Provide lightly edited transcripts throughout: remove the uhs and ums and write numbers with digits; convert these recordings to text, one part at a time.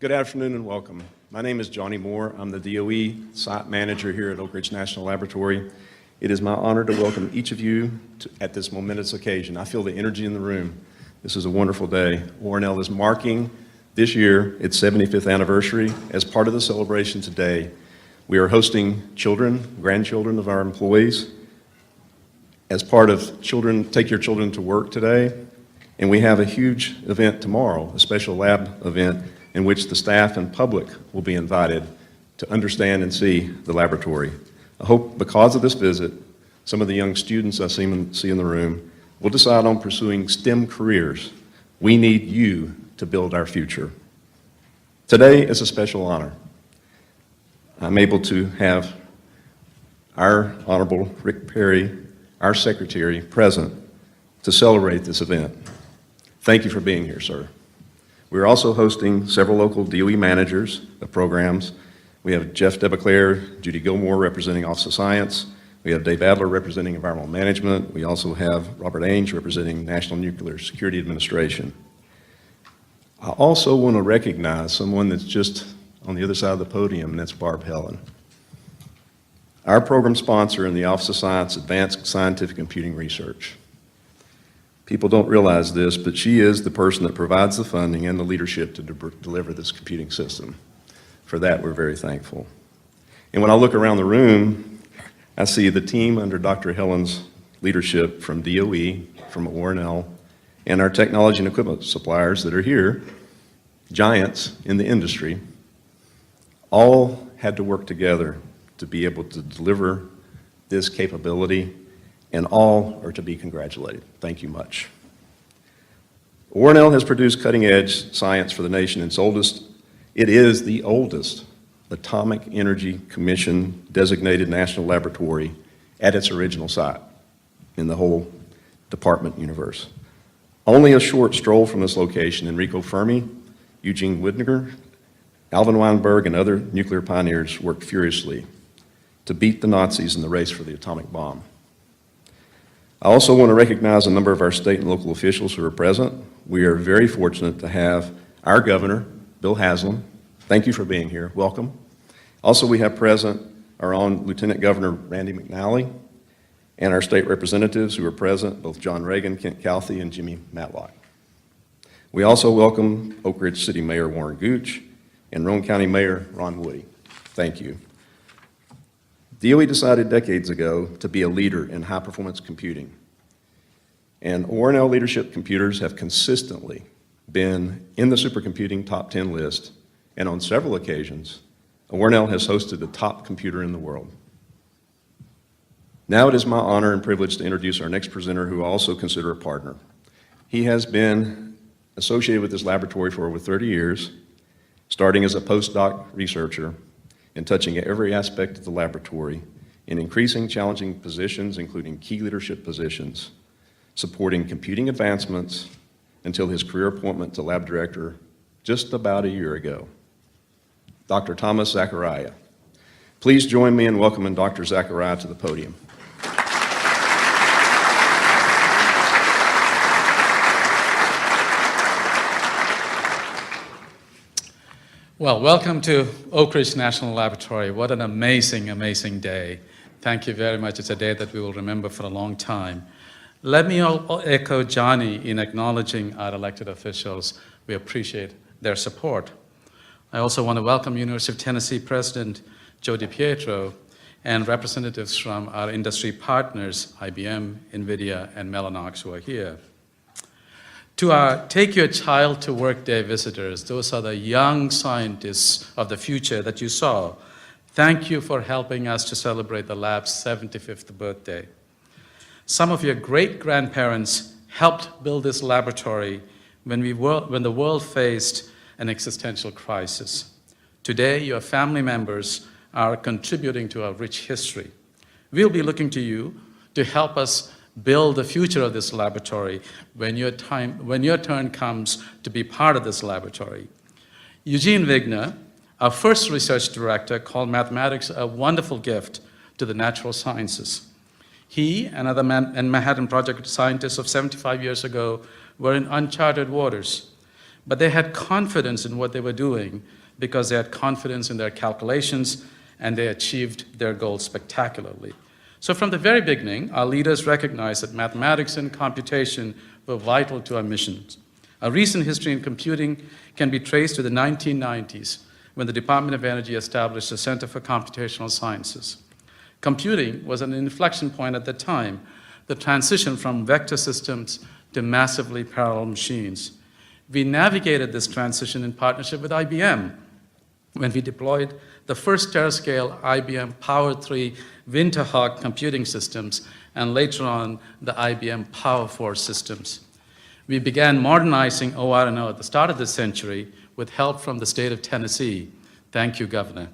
Good afternoon and welcome. My name is Johnny Moore. I'm the DOE Site Manager here at Oak Ridge National Laboratory. It is my honor to welcome each of you at this momentous occasion. I feel the energy in the room. This is a wonderful day. ORNL is marking this year its 75th anniversary. As part of the celebration today, we are hosting children, grandchildren of our employees, as part of Take Your Children to Work today. And we have a huge event tomorrow, a special lab event, in which the staff and public will be invited to understand and see the laboratory. I hope because of this visit, some of the young students I see in the room will decide on pursuing STEM careers. We need you to build our future. Today is a special honor. I'm able to have our Honorable Rick Perry, our Secretary, present to celebrate this event. Thank you for being here, sir. We're also hosting several local DOE managers of programs. We have Jeff DeBeclaire, Judy Gilmore representing Office of Science. We have Dave Adler representing Environmental Management. We also have Robert Ainge representing National Nuclear Security Administration. I also want to recognize someone that's just on the other side of the podium, and that's Barb Helen. Our program sponsor in the Office of Science Advanced Scientific Computing Research. People don't realize this, but she is the person that provides the funding and the leadership to deliver this computing system. For that, we're very thankful. And when I look around the room, I see the team under Dr. Helen's leadership from DOE, from ORNL, and our technology and equipment suppliers that are here, giants in the industry, all had to work together to be able to deliver this capability, and all are to be congratulated. Thank you much. ORNL has produced cutting-edge science for the nation. It is the oldest Atomic Energy Commission designated national laboratory at its original site in the whole department universe. Only a short stroll from this location, Enrico Fermi, Eugene Widninger, Alvin Weinberg, and other nuclear pioneers worked furiously to beat the Nazis in the race for the atomic bomb. I also want to recognize a number of our state and local officials who are present. We are very fortunate to have our governor, Bill Haslam. Thank you for being here. Welcome. Also, we have present our own Lieutenant Governor Randy McNally and our state representatives who are present, both John Reagan, Kent Calthey, and Jimmy Matlock. We also welcome Oak Ridge City Mayor Warren Gooch and Roane County Mayor Ron Woody. Thank you. DOE decided decades ago to be a leader in high-performance computing, and ORNL leadership computers have consistently been in the supercomputing top 10 list, and on several occasions, ORNL has hosted the top computer in the world. Now it is my honor and privilege to introduce our next presenter, who I also consider a partner. He has been associated with this laboratory for over 30 years, starting as a postdoc researcher and touching every aspect of the laboratory in increasing challenging positions, including key leadership positions, supporting computing advancements until his career appointment to lab director just about a year ago. Dr. Thomas Zachariah. Please join me in welcoming Dr. Zachariah to the podium. Well, welcome to Oak Ridge National Laboratory. What an amazing, amazing day. Thank you very much. It's a day that we will remember for a long time. Let me echo Johnny in acknowledging our elected officials. We appreciate their support. I also want to welcome University of Tennessee President Joe DiPietro and representatives from our industry partners, IBM, NVIDIA, and Mellanox, who are here. To our Take Your Child to Work Day visitors, those are the young scientists of the future that you saw. Thank you for helping us to celebrate the lab's 75th birthday. Some of your great-grandparents helped build this laboratory when the world faced an existential crisis. Today, your family members are contributing to our rich history. We'll be looking to you to help us build the future of this laboratory when your turn comes to be part of this laboratory. Eugene Wigner, our first research director, called mathematics a wonderful gift to the natural sciences. He and other Manhattan Project scientists of 75 years ago were in uncharted waters. But they had confidence in what they were doing because they had confidence in their calculations, and they achieved their goals spectacularly. So from the very beginning, our leaders recognized that mathematics and computation were vital to our missions. A recent history in computing can be traced to the 1990s, when the Department of Energy established the Center for Computational Sciences. Computing was an inflection point at the time, the transition from vector systems to massively parallel machines. We navigated this transition in partnership with IBM when we deployed the first terascale IBM Power 3 Winterhawk computing systems, and later on the IBM Power 4 systems. We began modernizing ORNO at the start of this century with help from the state of Tennessee. Thank you, Governor.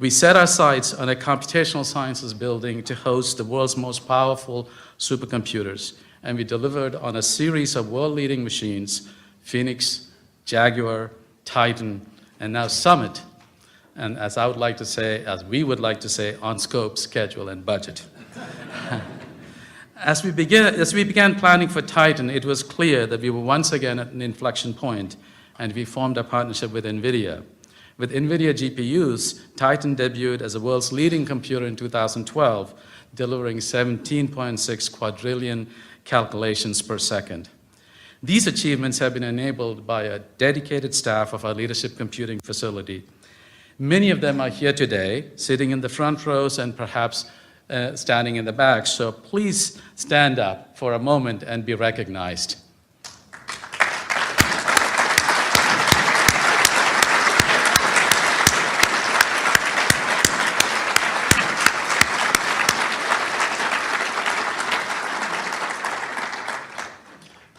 We set our sights on a computational sciences building to host the world's most powerful supercomputers, and we delivered on a series of world-leading machines: Phoenix, Jaguar, Titan, and now Summit, and as I would like to say, as we would like to say, on scope, schedule, and budget. As we began planning for Titan, it was clear that we were once again at an inflection point, and we formed a partnership with NVIDIA. With NVIDIA GPUs, Titan debuted as the world's leading computer in 2012, delivering 17.6 quadrillion calculations per second. These achievements have been enabled by a dedicated staff of our leadership computing facility. Many of them are here today, sitting in the front rows and perhaps standing in the back, so please stand up for a moment and be recognized.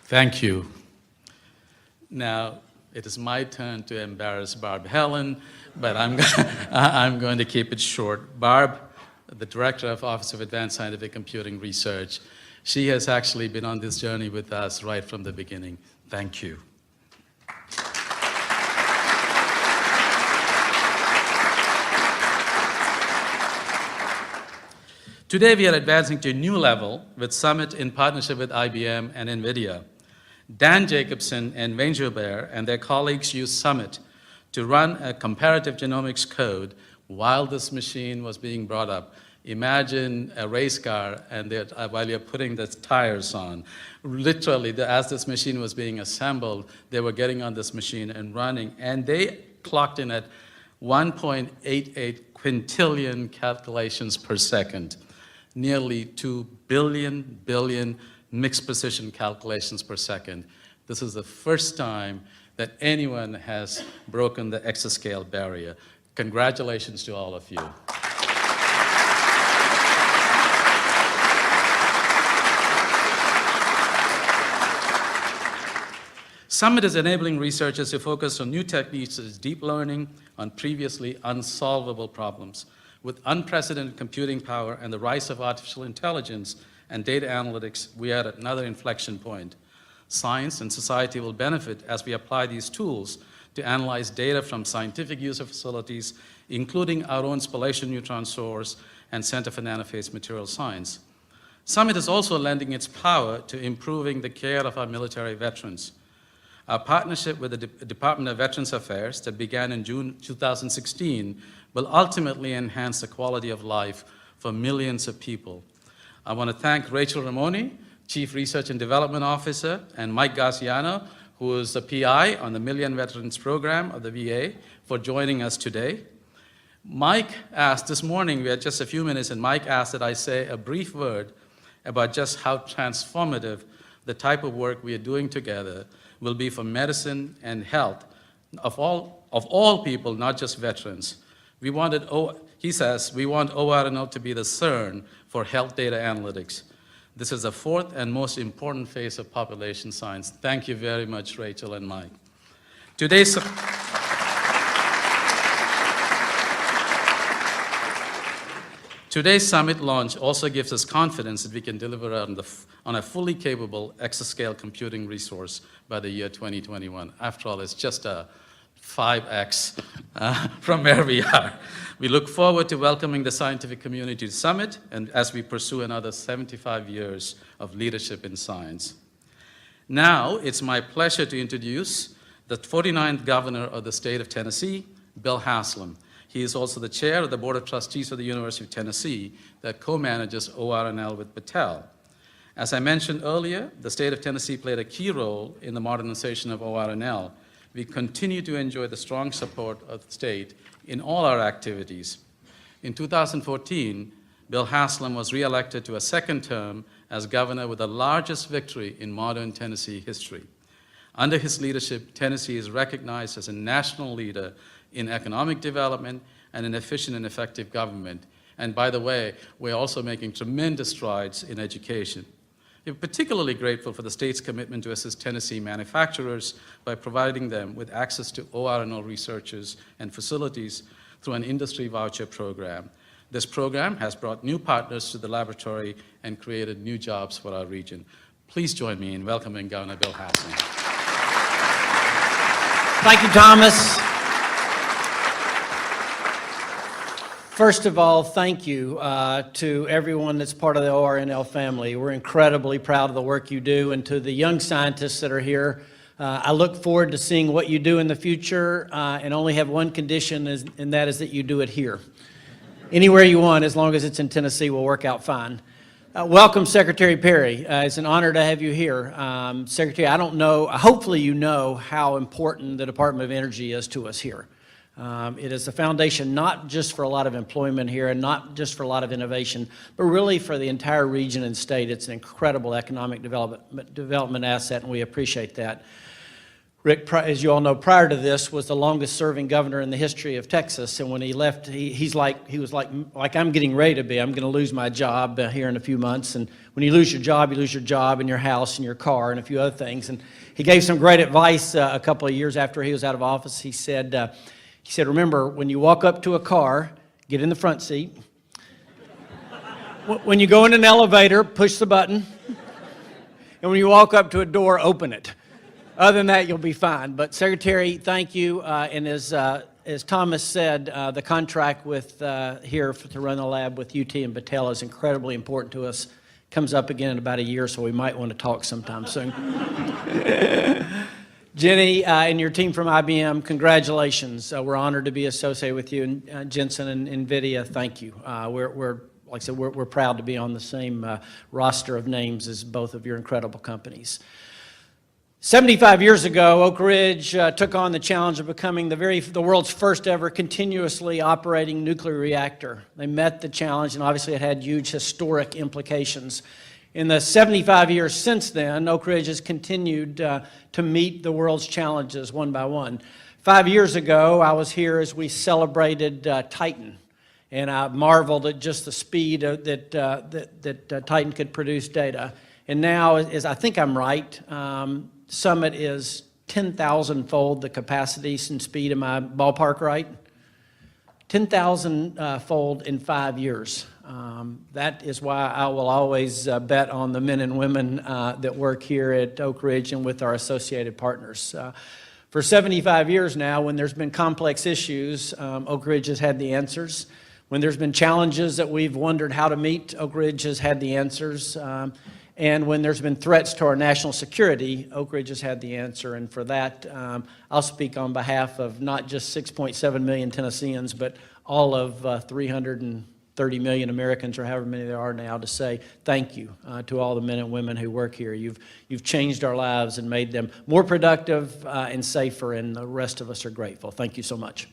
Thank you. Now, it is my turn to embarrass Barb Helen, but I'm going to keep it short. Barb, the Director of Office of Advanced Scientific Computing Research, she has actually been on this journey with us right from the beginning. Thank you. Today we are advancing to a new level with Summit in partnership with IBM and NVIDIA. Dan Jacobson and Wayne Joubert and their colleagues used Summit to run a comparative genomics code while this machine was being brought up. Imagine a race car and while you're putting the tires on. Literally, as this machine was being assembled, they were getting on this machine and running, and they clocked in at 1.88 quintillion calculations per second, nearly 2 billion mixed precision calculations per second. This is the first time that anyone has broken the exascale barrier. Congratulations to all of you. Summit is enabling researchers to focus on new techniques such as deep learning on previously unsolvable problems. With unprecedented computing power and the rise of artificial intelligence and data analytics, we are at another inflection point. Science and society will benefit as we apply these tools to analyze data from scientific user facilities, including our own spallation neutron source and Center for Nanophase Material Science. Summit is also lending its power to improving the care of our military veterans. Our partnership with the Department of Veterans Affairs that began in June 2016 will ultimately enhance the quality of life for millions of people. I want to thank Rachel Ramoni, Chief Research and Development Officer, and Mike Gassiano, who is the PI on the Million Veterans Program of the VA, for joining us today. Mike asked this morning, we had just a few minutes, and Mike asked that I say a brief word about just how transformative the type of work we are doing together will be for medicine and health of all people, not just veterans. He says, we want ORNL to be the CERN for health data analytics. This is the fourth and most important phase of population science. Thank you very much, Rachel and Mike. Today's summit launch also gives us confidence that we can deliver on a fully capable exascale computing resource by the year 2021. After all, it's just a 5x from where we are. We look forward to welcoming the scientific community to Summit and as we pursue another 75 years of leadership in science. Now, it's my pleasure to introduce the 49th governor of the state of Tennessee, Bill Haslam. He is also the chair of the Board of Trustees of the University of Tennessee that co-manages ORNL with Battelle. As I mentioned earlier, the state of Tennessee played a key role in the modernization of ORNL. We continue to enjoy the strong support of the state in all our activities. In 2014, Bill Haslam was re-elected to a second term as governor with the largest victory in modern Tennessee history. Under his leadership, Tennessee is recognized as a national leader in economic development and in efficient and effective government. And by the way, we're also making tremendous strides in education. We're particularly grateful for the state's commitment to assist Tennessee manufacturers by providing them with access to ORNL researchers and facilities through an industry voucher program. This program has brought new partners to the laboratory and created new jobs for our region. Please join me in welcoming Governor Bill Haslam. Thank you, Thomas. First of all, thank you to everyone that's part of the ORNL family. We're incredibly proud of the work you do, and to the young scientists that are here, I look forward to seeing what you do in the future, and only have one condition, and that is that you do it here. Anywhere you want, as long as it's in Tennessee, will work out fine. Welcome, Secretary Perry. It's an honor to have you here. Secretary, I don't know, hopefully you know how important the Department of Energy is to us here. It is the foundation not just for a lot of employment here and not just for a lot of innovation, but really for the entire region and state. It's an incredible economic development asset, and we appreciate that. Rick, as you all know, prior to this, was the longest serving governor in the history of Texas, and when he left, he was like I'm getting ready to be. I'm going to lose my job here in a few months, and when you lose your job and your house and your car and a few other things. And he gave some great advice a couple of years after he was out of office. He said, remember, when you walk up to a car, get in the front seat. When you go in an elevator, push the button. And when you walk up to a door, open it. Other than that, you'll be fine. But Secretary, thank you. And as Thomas said, the contract with here to run the lab with UT and Battelle is incredibly important to us. Comes up again in about a year, so we might want to talk sometime soon. Jenny and your team from IBM, congratulations. We're honored to be associated with you. And Jensen and NVIDIA, thank you. Like I said, we're proud to be on the same roster of names as both of your incredible companies. 75 years ago, Oak Ridge took on the challenge of becoming the world's first ever continuously operating nuclear reactor. They met the challenge, and obviously it had huge historic implications. In the 75 years since then, Oak Ridge has continued to meet the world's challenges one by one. 5 years ago, I was here as we celebrated Titan, and I marveled at just the speed that Titan could produce data. And now, as I think I'm right, Summit is 10,000-fold the capacity and speed. Am I ballpark right? 10,000-fold in 5 years. That is why I will always bet on the men and women that work here at Oak Ridge and with our associated partners. For 75 years now, when there's been complex issues, Oak Ridge has had the answers. When there's been challenges that we've wondered how to meet, Oak Ridge has had the answers. And when there's been threats to our national security, Oak Ridge has had the answer. And for that, I'll speak on behalf of not just 6.7 million Tennesseans, but all of 330 million Americans, or however many there are now, to say thank you to all the men and women who work here. You've changed our lives and made them more productive and safer, and the rest of us are grateful. Thank you so much.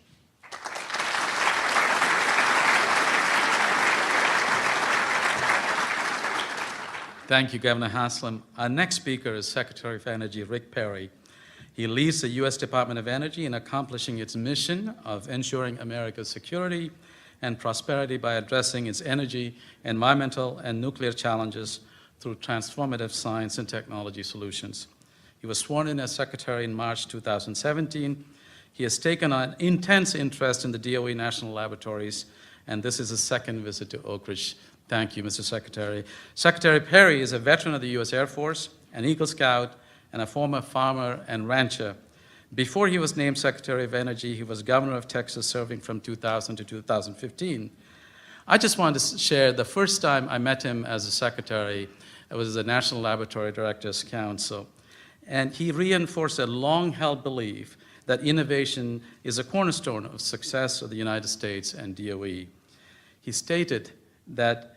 Thank you, Governor Haslam. Our next speaker is Secretary of Energy Rick Perry. He leads the U.S. Department of Energy in accomplishing its mission of ensuring America's security and prosperity by addressing its energy, environmental, and nuclear challenges through transformative science and technology solutions. He was sworn in as Secretary in March 2017. He has taken an intense interest in the DOE National Laboratories, and this is his second visit to Oak Ridge. Thank you, Mr. Secretary. Secretary Perry is a veteran of the U.S. Air Force, an Eagle Scout, and a former farmer and rancher. Before he was named Secretary of Energy, he was governor of Texas, serving from 2000 to 2015. I just wanted to share the first time I met him as a secretary, it was the National Laboratory Directors Council. and he reinforced a long-held belief that innovation is a cornerstone of success of the United States and DOE. He stated that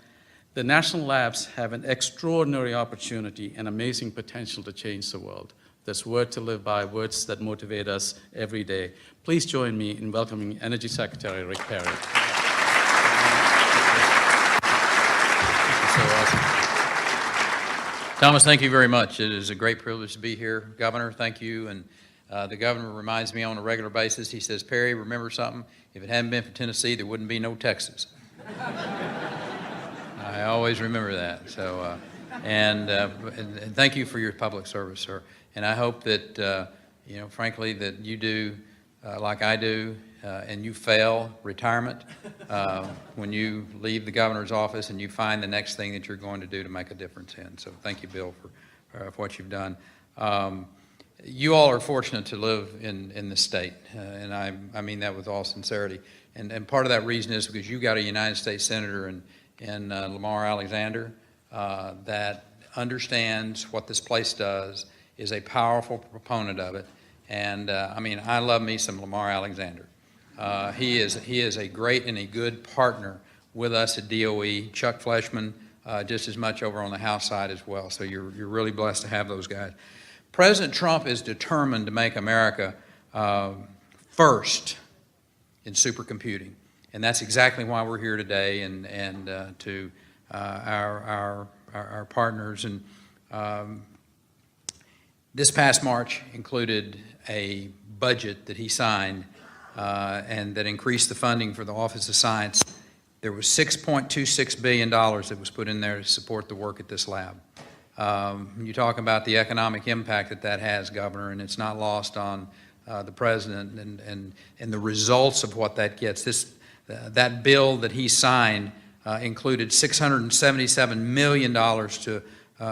the national labs have an extraordinary opportunity and amazing potential to change the world. This word to live by, words that motivate us every day. Please join me in welcoming Energy Secretary Rick Perry. So awesome. Thomas, thank you very much. It is a great privilege to be here. Governor, thank you. And the governor reminds me on a regular basis, he says, Perry, remember something? If it hadn't been for Tennessee, there wouldn't be no Texas. I always remember that. So, and thank you for your public service, sir. And I hope that, you know, frankly, that you do like I do, and you fail retirement when you leave the governor's office and you find the next thing that you're going to do to make a difference in. So thank you, Bill, for what you've done. You all are fortunate to live in this state, and I mean that with all sincerity. And part of that reason is because you got a United States Senator in Lamar Alexander that understands what this place does, is a powerful proponent of it. And I mean, I love me some Lamar Alexander. He is a great and a good partner with us at DOE. Chuck Fleshman, just as much over on the House side as well. So you're really blessed to have those guys. President Trump is determined to make America first in supercomputing. And that's exactly why we're here today, and to our partners. And this past March included a budget that he signed and that increased the funding for the Office of Science. There was $6.26 billion that was put in there to support the work at this lab. You talk about the economic impact that has, Governor, and it's not lost on the President and the results of what that gets. That bill that he signed included $677 million to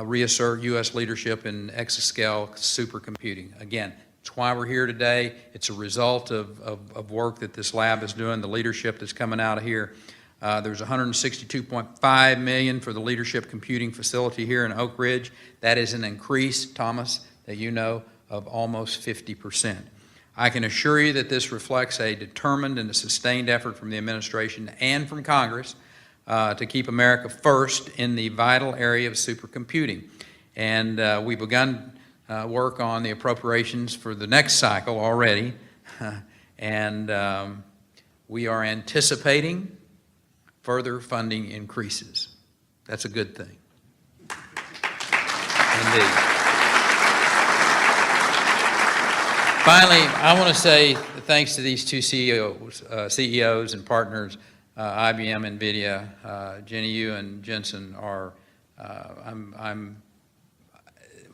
reassert U.S. leadership in exascale supercomputing. Again, it's why we're here today. It's a result of work that this lab is doing, the leadership that's coming out of here. There's $162.5 million for the leadership computing facility here in Oak Ridge. That is an increase, Thomas, that you know, of almost 50%. I can assure you that this reflects a determined and a sustained effort from the administration and from Congress to keep America first in the vital area of supercomputing. And we've begun work on the appropriations for the next cycle already. And we are anticipating further funding increases. That's a good thing. Indeed. Finally, I want to say thanks to these two CEOs and partners, IBM, NVIDIA. Jenny, you and Jensen are,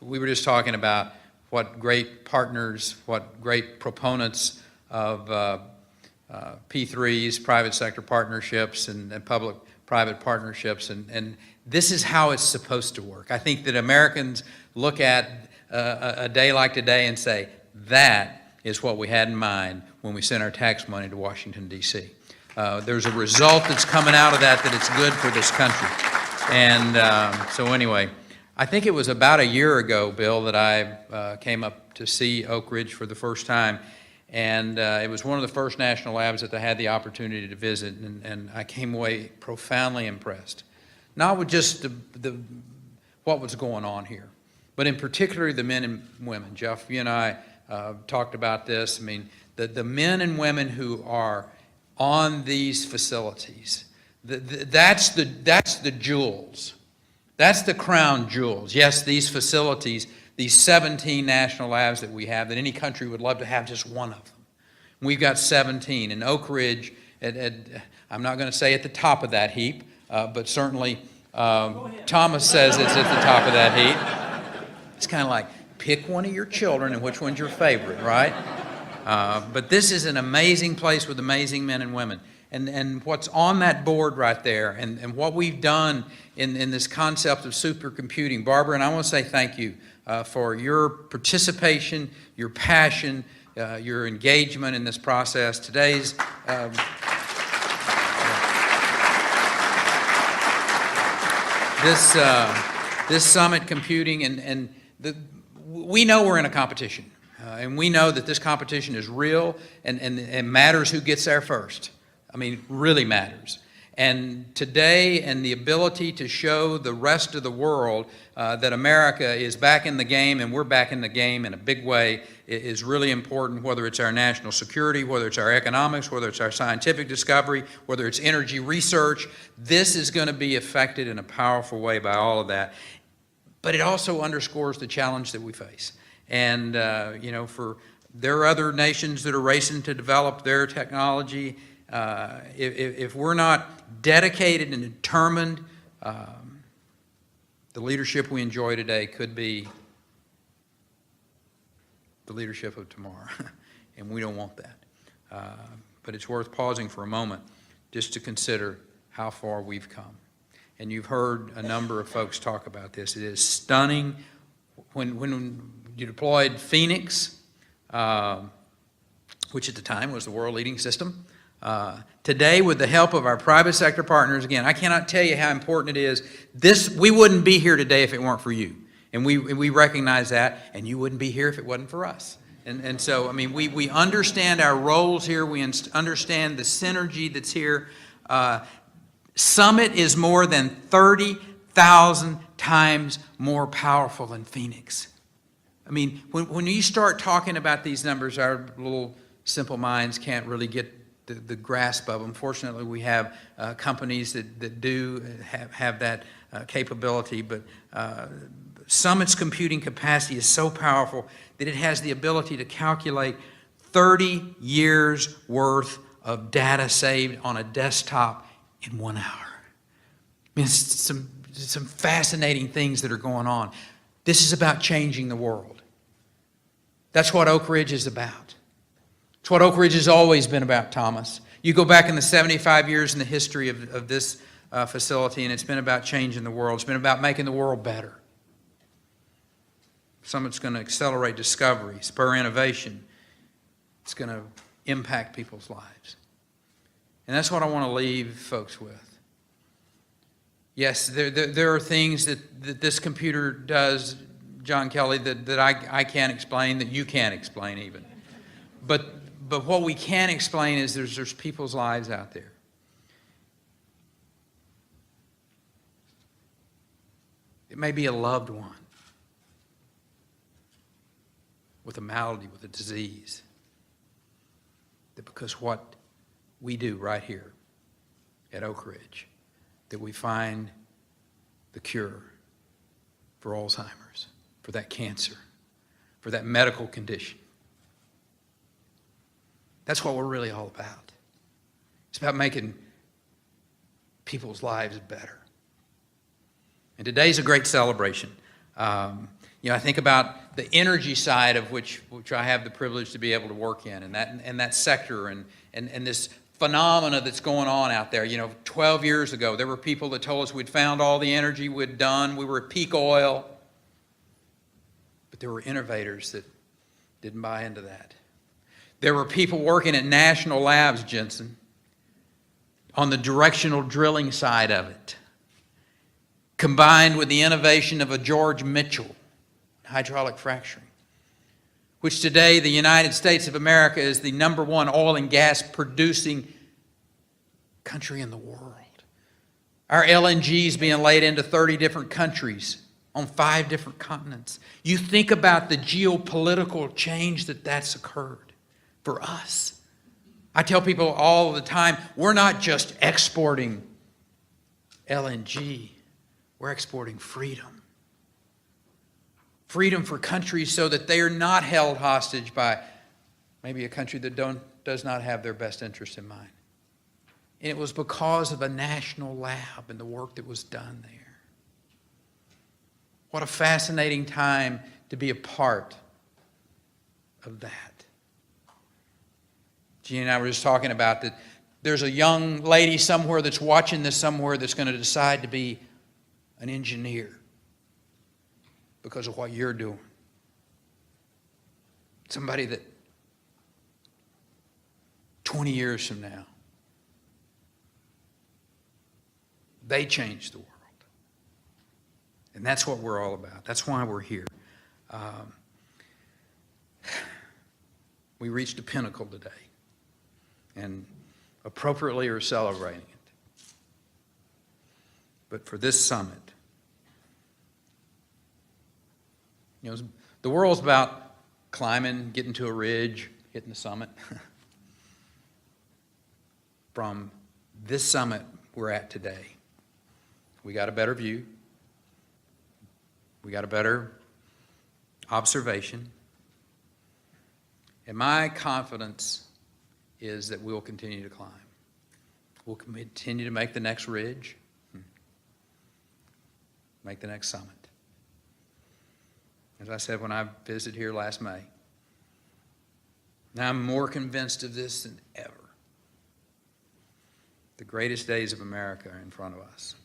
we were just talking about what great partners, what great proponents of P3s, private sector partnerships, and public-private partnerships, and this is how it's supposed to work. I think that Americans look at a day like today and say, that is what we had in mind when we sent our tax money to Washington, D.C. There's a result that's coming out of that it's good for this country. And so anyway, I think it was about a year ago, Bill, that I came up to see Oak Ridge for the first time. And it was one of the first national labs that I had the opportunity to visit, and I came away profoundly impressed. Not with just what was going on here, but in particular the men and women. Jeff, you and I talked about this. I mean, the men and women who are on these facilities, that's the jewels. That's the crown jewels. Yes, these facilities, these 17 national labs that we have, that any country would love to have just one of them. We've got 17. In Oak Ridge, I'm not going to say at the top of that heap, but certainly Thomas says it's at the top of that heap. It's kind of like, pick one of your children and which one's your favorite, right? But this is an amazing place with amazing men and women. And what's on that board right there, and what we've done in this concept of supercomputing. Barbara, and I want to say thank you for your participation, your passion, your engagement in this process. Today's this summit computing, and we know we're in a competition, and we know that this competition is real and matters who gets there first. I mean, really matters. And today, and the ability to show the rest of the world that America is back in the game, and we're back in the game in a big way, is really important, whether it's our national security, whether it's our economics, whether it's our scientific discovery, whether it's energy research. This is going to be affected in a powerful way by all of that. But it also underscores the challenge that we face. And, you know, there are other nations that are racing to develop their technology. If we're not dedicated and determined, the leadership we enjoy today could be the leadership of tomorrow, and we don't want that. But it's worth pausing for a moment just to consider how far we've come. And you've heard a number of folks talk about this. It is stunning. When you deployed Phoenix, which at the time was the world-leading system, today, with the help of our private sector partners, again, I cannot tell you how important it is. We wouldn't be here today if it weren't for you. And we recognize that, and you wouldn't be here if it wasn't for us. And so, I mean, we understand our roles here. We understand the synergy that's here. Summit is more than 30,000 times more powerful than Phoenix. I mean, when you start talking about these numbers, our little simple minds can't really get the grasp of them. Fortunately, we have companies that do have that capability, but Summit's computing capacity is so powerful that it has the ability to calculate 30 years worth of data saved on a desktop in 1 hour. I mean, it's some fascinating things that are going on. This is about changing the world. That's what Oak Ridge is about. It's what Oak Ridge has always been about, Thomas. You go back in the 75 years in the history of this facility, and it's been about changing the world. It's been about making the world better. Summit's going to accelerate discovery, spur innovation. It's going to impact people's lives. And that's what I want to leave folks with. Yes, there are things that this computer does, John Kelly, that I can't explain, that you can't explain even. But what we can explain is there's people's lives out there. It may be a loved one with a malady, with a disease, that because what we do right here at Oak Ridge, that we find the cure for Alzheimer's, for that cancer, for that medical condition. That's what we're really all about. It's about making people's lives better. And today's a great celebration. You know, I think about the energy side of which I have the privilege to be able to work in, and that sector, and this phenomena that's going on out there. You know, 12 years ago, there were people that told us we'd found all the energy we'd done, we were at peak oil. But there were innovators that didn't buy into that. There were people working at national labs, Jensen, on the directional drilling side of it, combined with the innovation of a George Mitchell, hydraulic fracturing, which today the United States of America is the #1 oil and gas producing country in the world. Our LNG is being laid into 30 different countries on 5 different continents. You think about the geopolitical change that's occurred for us. I tell people all the time, we're not just exporting LNG, we're exporting freedom. Freedom for countries so that they are not held hostage by maybe a country that does not have their best interest in mind. And it was because of a national lab and the work that was done there. What a fascinating time to be a part of that. Jean and I were just talking about that there's a young lady somewhere that's watching this somewhere that's going to decide to be an engineer because of what you're doing. Somebody that 20 years from now, they change the world. And that's what we're all about. That's why we're here. We reached a pinnacle today, and appropriately are celebrating it. But for this summit, you know, the world's about climbing, getting to a ridge, hitting the summit. From this summit we're at today, we got a better view, we got a better observation, and my confidence is that we'll continue to climb. We'll continue to make the next ridge, make the next summit. As I said when I visited here last May, now I'm more convinced of this than ever. The greatest days of America are in front of us.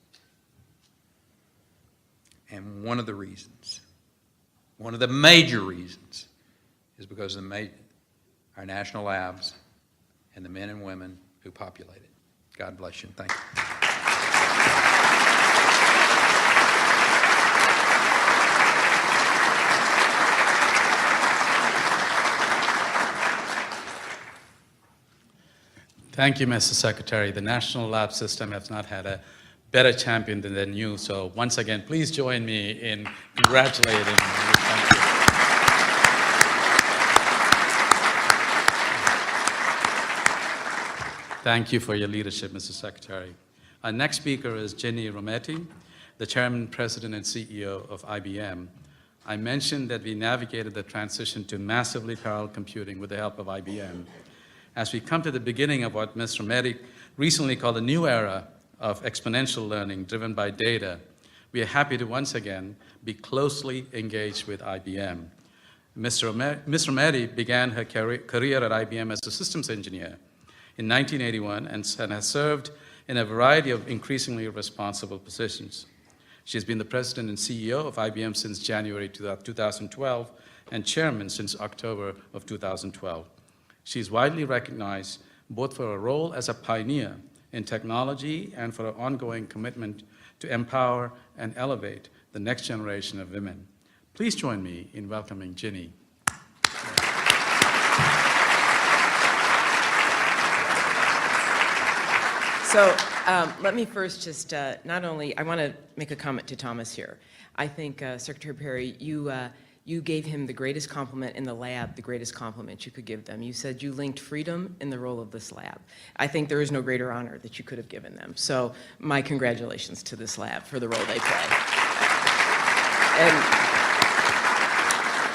And one of the reasons, one of the major reasons, is because of our national labs and the men and women who populate it. God bless you and thank you. Thank you, Mr. Secretary. The National Lab System has not had a better champion than you. So once again, please join me in congratulating you. Thank you. Thank you for your leadership, Mr. Secretary. Our next speaker is Ginny Rometty, the Chairman, President, and CEO of IBM. I mentioned that we navigated the transition to massively parallel computing with the help of IBM. As we come to the beginning of what Ms. Rometty recently called a new era of exponential learning driven by data, we are happy to once again be closely engaged with IBM. Ms. Rometty began her career at IBM as a systems engineer in 1981 and has served in a variety of increasingly responsible positions. She has been the president and CEO of IBM since January 2012 and chairman since October of 2012. She is widely recognized both for her role as a pioneer in technology and for her ongoing commitment to empower and elevate the next generation of women. Please join me in welcoming Ginny. So let me first just not only, I want to make a comment to Thomas here. I think, Secretary Perry, you gave him the greatest compliment in the lab, the greatest compliment you could give them. You said you linked freedom in the role of this lab. I think there is no greater honor that you could have given them. So my congratulations to this lab for the role they play. And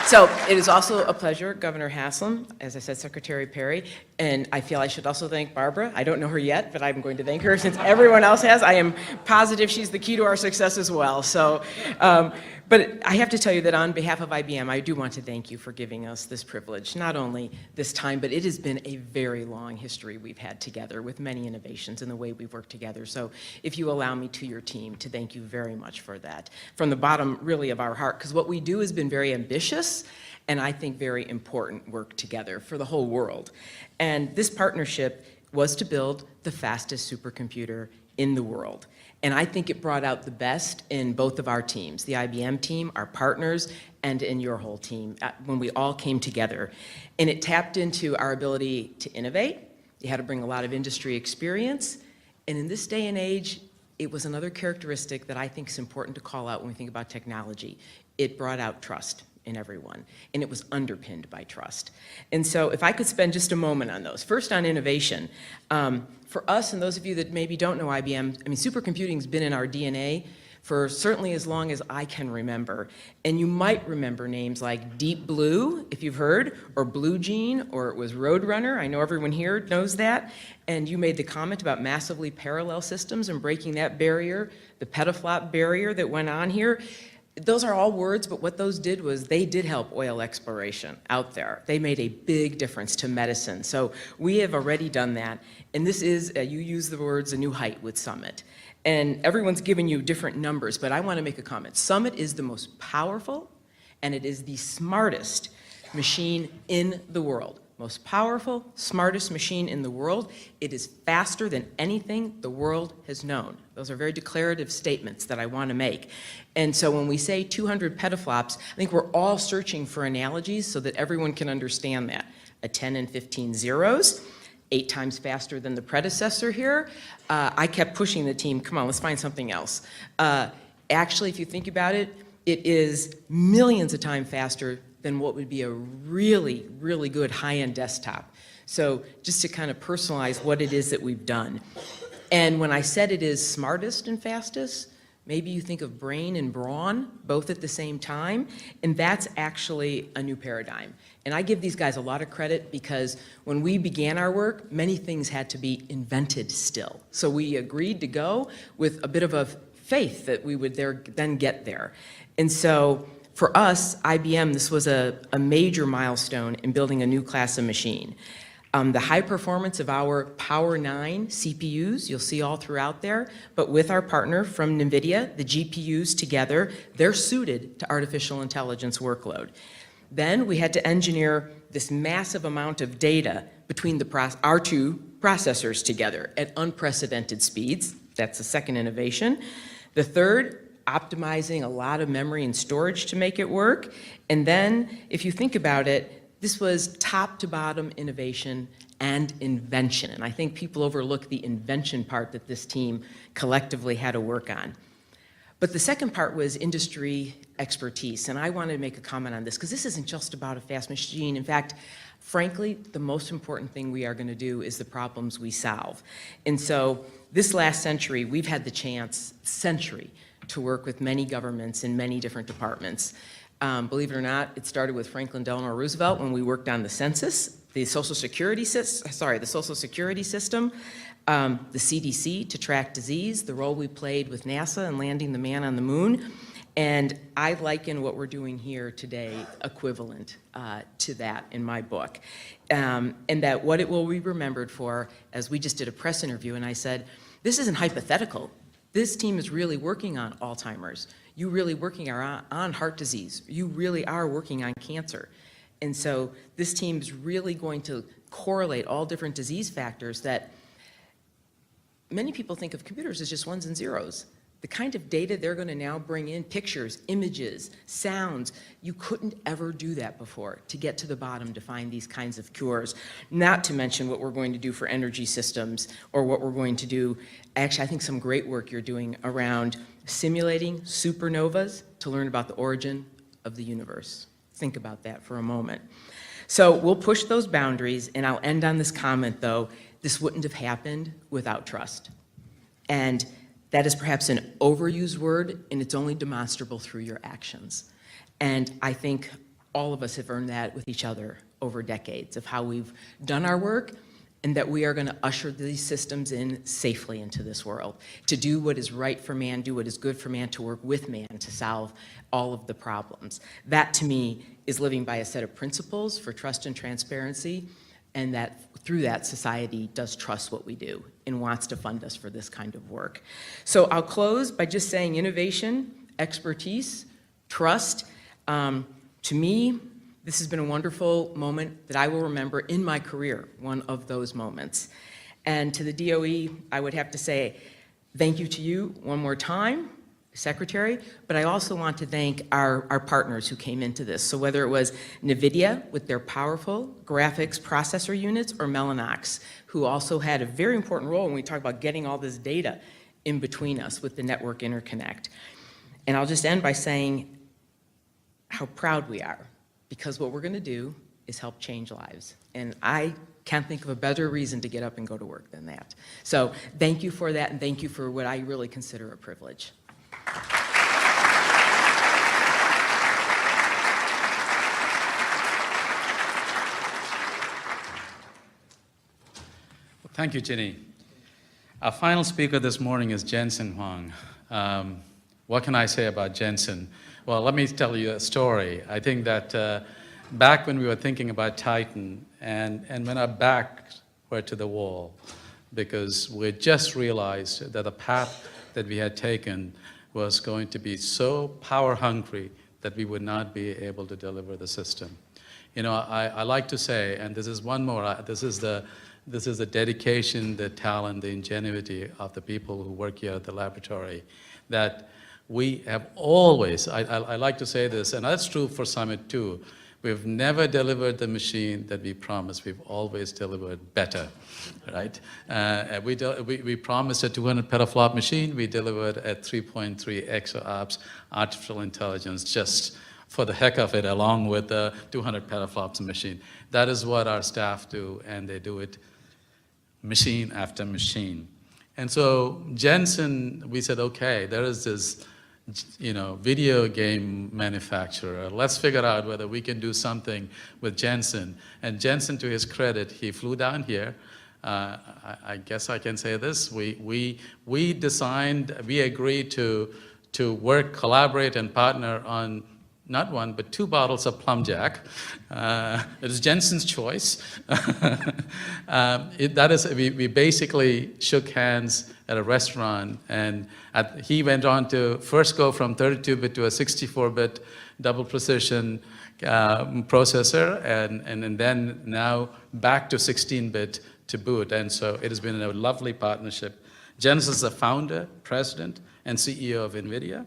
so it is also a pleasure, Governor Haslam, as I said, Secretary Perry, and I feel I should also thank Barbara. I don't know her yet, but I'm going to thank her since everyone else has. I am positive she's the key to our success as well. So, but I have to tell you that on behalf of IBM, I do want to thank you for giving us this privilege, not only this time, but it has been a very long history we've had together with many innovations in the way we've worked together. So if you allow me to your team to thank you very much for that, from the bottom really of our heart, because what we do has been very ambitious and I think very important work together for the whole world. And this partnership was to build the fastest supercomputer in the world. And I think it brought out the best in both of our teams, the IBM team, our partners, and in your whole team, when we all came together. And it tapped into our ability to innovate. You had to bring a lot of industry experience. And in this day and age, it was another characteristic that I think is important to call out when we think about technology. It brought out trust in everyone, and it was underpinned by trust. And so if I could spend just a moment on those. First on innovation. For us, and those of you that maybe don't know IBM, I mean, supercomputing's been in our DNA for certainly as long as I can remember. And you might remember names like Deep Blue, if you've heard, or Blue Gene, or it was Roadrunner. I know everyone here knows that. And you made the comment about massively parallel systems and breaking that barrier, the petaflop barrier that went on here. Those are all words, but what those did was they did help oil exploration out there. They made a big difference to medicine. So we have already done that. And this is, you use the words, a new height with Summit. And everyone's given you different numbers, but I want to make a comment. Summit is the most powerful, and it is the smartest machine in the world. most powerful, smartest machine in the world. It is faster than anything the world has known. Those are very declarative statements that I want to make. And so when we say 200 petaflops, I think we're all searching for analogies so that everyone can understand that. A 10 and 15 zeros, 8 times faster than the predecessor here. I kept pushing the team, come on, let's find something else. Actually, if you think about it, it is millions of times faster than what would be a really, really good high-end desktop. So just to kind of personalize what it is that we've done. And when I said it is smartest and fastest, maybe you think of brain and brawn both at the same time, and that's actually a new paradigm. And I give these guys a lot of credit because when we began our work, many things had to be invented still. So we agreed to go with a bit of a faith that we would then get there. And so for us, IBM, this was a major milestone in building a new class of machine. The high performance of our Power 9 CPUs, you'll see all throughout there, but with our partner from NVIDIA, the GPUs together, they're suited to artificial intelligence workload. Then we had to engineer this massive amount of data between our two processors together at unprecedented speeds. That's the second innovation. The third, optimizing a lot of memory and storage to make it work. And then, if you think about it, this was top to bottom innovation and invention. And I think people overlook the invention part that this team collectively had to work on. But the second part was industry expertise. And I wanted to make a comment on this because this isn't just about a fast machine. In fact, frankly, the most important thing we are going to do is the problems we solve. And so this last century, we've had the chance, to work with many governments in many different departments. Believe it or not, it started with Franklin Delano Roosevelt when we worked on the census, the Social Security system, the CDC to track disease, the role we played with NASA in landing the man on the moon. And I liken what we're doing here today equivalent to that in my book. And that what it will be remembered for, as we just did a press interview, and I said, this isn't hypothetical. This team is really working on Alzheimer's. You really working on heart disease. You really are working on cancer. And so this team is really going to correlate all different disease factors that many people think of computers as just ones and zeros. The kind of data they're going to now bring in, pictures, images, sounds, you couldn't ever do that before to get to the bottom to find these kinds of cures. Not to mention what we're going to do for energy systems or what we're going to do, actually I think some great work you're doing around simulating supernovas to learn about the origin of the universe. Think about that for a moment. So we'll push those boundaries, and I'll end on this comment though, this wouldn't have happened without trust. And that is perhaps an overused word, and it's only demonstrable through your actions. And I think all of us have earned that with each other over decades of how we've done our work, and that we are going to usher these systems in safely into this world, to do what is right for man, do what is good for man, to work with man to solve all of the problems. That, to me, is living by a set of principles for trust and transparency, and that through that, society does trust what we do and wants to fund us for this kind of work. So I'll close by just saying innovation, expertise, trust. To me, this has been a wonderful moment that I will remember in my career, one of those moments. And to the DOE, I would have to say thank you to you one more time, Secretary, but I also want to thank our partners who came into this. So whether it was NVIDIA with their powerful graphics processor units, or Mellanox, who also had a very important role when we talk about getting all this data in between us with the network interconnect. And I'll just end by saying how proud we are, because what we're going to do is help change lives. And I can't think of a better reason to get up and go to work than that. So thank you for that, and thank you for what I really consider a privilege. Thank you, Ginny. Our final speaker this morning is Jensen Huang. What can I say about Jensen? Well, let me tell you a story. I think that back when we were thinking about Titan, and when our backs were to the wall, because we just realized that the path that we had taken was going to be so power hungry that we would not be able to deliver the system. You know, I like to say, and this is one more, this is the dedication, the talent, the ingenuity of the people who work here at the laboratory, that we have always, I like to say this, and that's true for Summit too, we've never delivered the machine that we promised. We've always delivered better, right? We promised a 200 petaflop machine. We delivered a 3.3 exaops artificial intelligence just for the heck of it, along with the 200 petaflops machine. That is what our staff do, and they do it machine after machine. And so Jensen, we said, okay, there is this, you know, video game manufacturer. Let's figure out whether we can do something with Jensen. And Jensen, to his credit, he flew down here. I guess I can say this. We agreed to work, collaborate, and partner on not one, but 2 bottles of Plum Jack. It is Jensen's choice. We basically shook hands at a restaurant, and he went on to first go from 32-bit to a 64-bit double precision processor, and then now back to 16-bit to boot. And so it has been a lovely partnership. Jensen is the founder, president, and CEO of NVIDIA.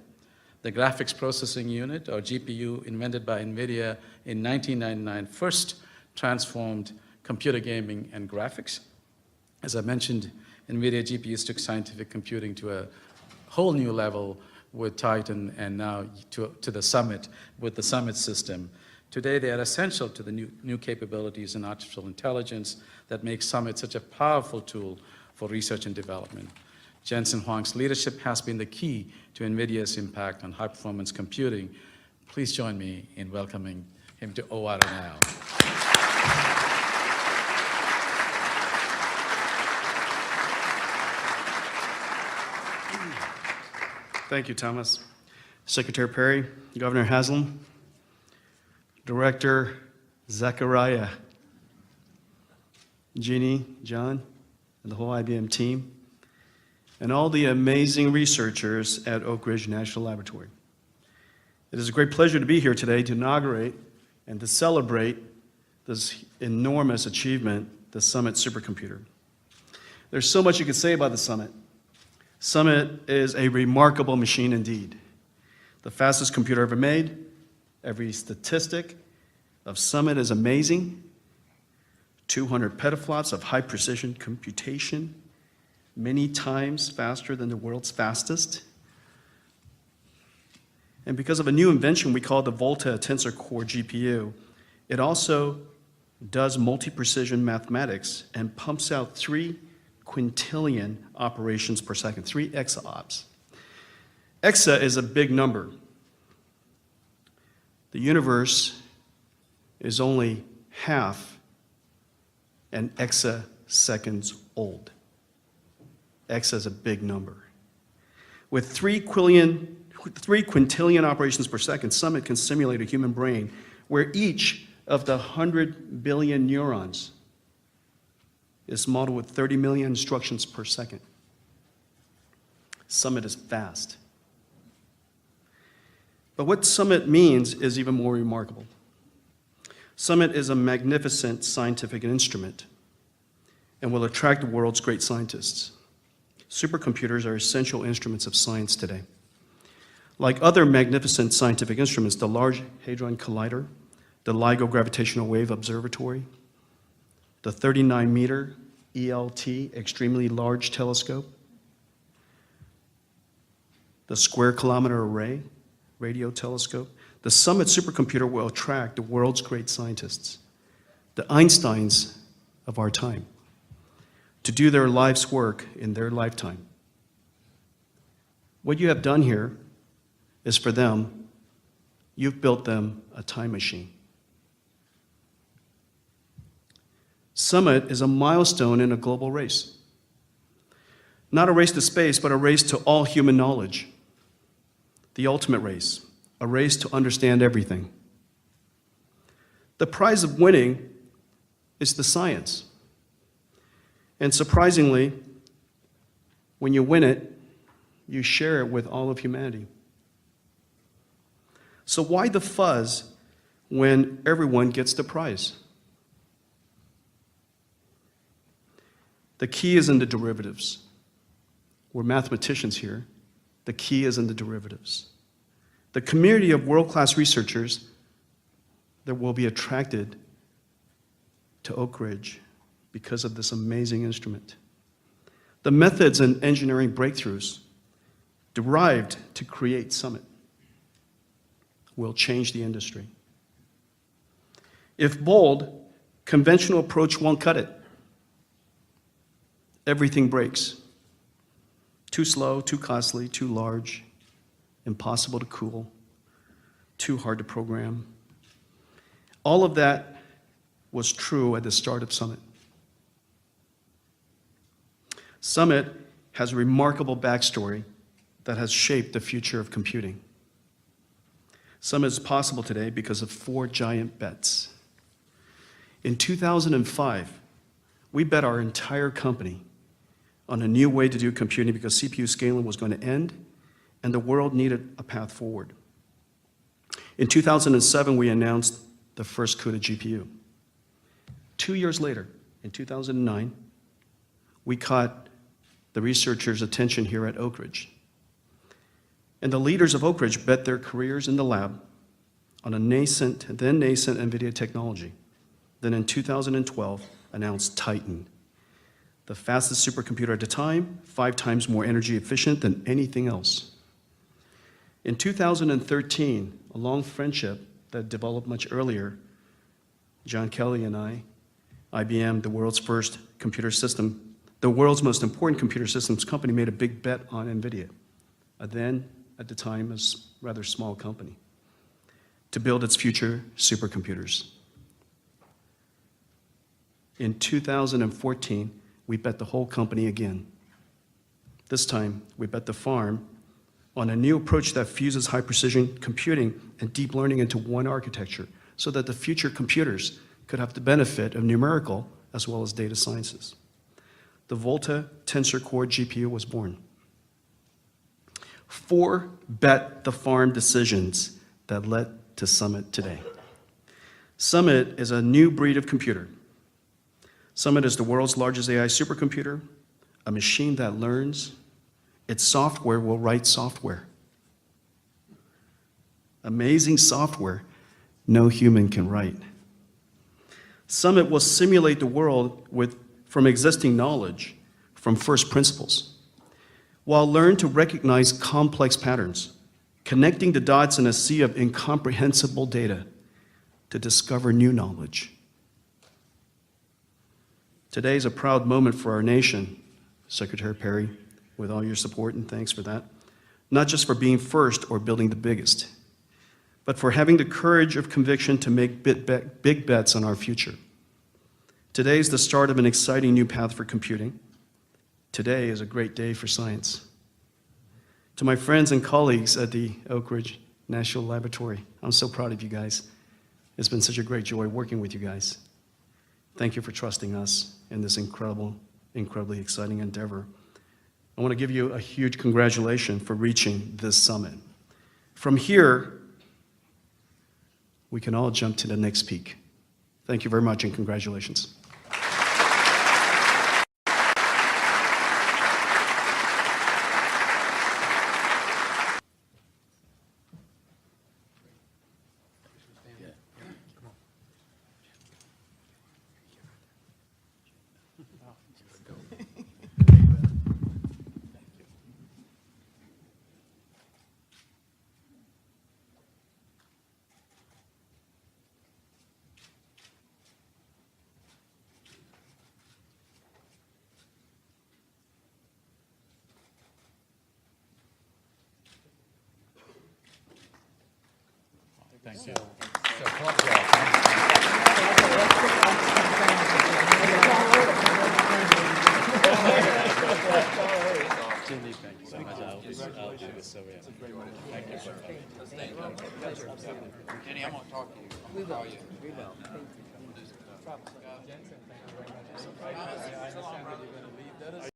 The graphics processing unit, or GPU, invented by NVIDIA in 1999, first transformed computer gaming and graphics. As I mentioned, NVIDIA GPUs took scientific computing to a whole new level with Titan, and now to the Summit, with the Summit system. Today, they are essential to the new capabilities in artificial intelligence that make Summit such a powerful tool for research and development. Jensen Huang's leadership has been the key to NVIDIA's impact on high-performance computing. Please join me in welcoming him to OR now. Thank you, Thomas. Secretary Perry, Governor Haslam, Director Zachariah, Jeannie, John, and the whole IBM team, and all the amazing researchers at Oak Ridge National Laboratory. It is a great pleasure to be here today to inaugurate and to celebrate this enormous achievement, the Summit Supercomputer. There's so much you could say about the Summit. Summit is a remarkable machine indeed. The fastest computer ever made. Every statistic of Summit is amazing. 200 petaflops of high precision computation, many times faster than the world's fastest. And because of a new invention we call the Volta Tensor Core GPU, it also does multi-precision mathematics and pumps out 3 quintillion operations per second, 3 exaops. Exa is a big number. The universe is only half an exaseconds old. Exa is a big number. With 3 quintillion operations per second, Summit can simulate a human brain where each of the 100 billion neurons is modeled with 30 million instructions per second. Summit is fast. But what Summit means is even more remarkable. Summit is a magnificent scientific instrument and will attract the world's great scientists. Supercomputers are essential instruments of science today. Like other magnificent scientific instruments, the Large Hadron Collider, the LIGO Gravitational Wave Observatory, the 39-meter ELT, Extremely Large Telescope, the Square Kilometer Array Radio Telescope, the Summit Supercomputer will attract the world's great scientists, the Einsteins of our time, to do their life's work in their lifetime. What you have done here is for them, you've built them a time machine. Summit is a milestone in a global race. Not a race to space, but a race to all human knowledge. The ultimate race, a race to understand everything. The prize of winning is the science. And surprisingly, when you win it, you share it with all of humanity. So why the fuzz when everyone gets the prize? The key is in the derivatives. We're mathematicians here. The key is in the derivatives. The community of world-class researchers that will be attracted to Oak Ridge because of this amazing instrument. The methods and engineering breakthroughs derived to create Summit will change the industry. If bold, conventional approach won't cut it. Everything breaks. Too slow, too costly, too large, impossible to cool, too hard to program. All of that was true at the start of Summit. Summit has a remarkable backstory that has shaped the future of computing. Summit is possible today because of 4 giant bets. In 2005, we bet our entire company on a new way to do computing because CPU scaling was going to end and the world needed a path forward. In 2007, we announced the first CUDA GPU. 2 years later, in 2009, we caught the researchers' attention here at Oak Ridge. And the leaders of Oak Ridge bet their careers in the lab on a then nascent NVIDIA technology. Then in 2012, announced Titan, the fastest supercomputer at the time, 5 times more energy efficient than anything else. In 2013, a long friendship that developed much earlier, John Kelly and I, IBM, the world's first computer system, the world's most important computer systems company, made a big bet on NVIDIA, then, at the time, a rather small company, to build its future supercomputers. In 2014, we bet the whole company again. This time, we bet the farm on a new approach that fuses high-precision computing and deep learning into one architecture so that the future computers could have the benefit of numerical as well as data sciences. The Volta Tensor Core GPU was born. 4 bet the farm decisions that led to Summit today. Summit is a new breed of computer. Summit is the world's largest AI supercomputer, a machine that learns. Its software will write software. Amazing software no human can write. Summit will simulate the world from existing knowledge, from first principles, while learn to recognize complex patterns, connecting the dots in a sea of incomprehensible data to discover new knowledge. Today is a proud moment for our nation, Secretary Perry, with all your support, and thanks for that. Not just for being first or building the biggest, but for having the courage of conviction to make big bets on our future. Today is the start of an exciting new path for computing. Today is a great day for science. To my friends and colleagues at the Oak Ridge National Laboratory, I'm so proud of you guys. It's been such a great joy working with you guys. Thank you for trusting us in this incredibly exciting endeavor. I want to give you a huge congratulations for reaching this summit. From here, we can all jump to the next peak. Thank you very much and congratulations. Thank you. Cindy, thank you so much. I'll do this. So, yeah. Thank you. Jenny, I'm going to talk to you. I'm going to call you. We will. I understand that you're going to leave.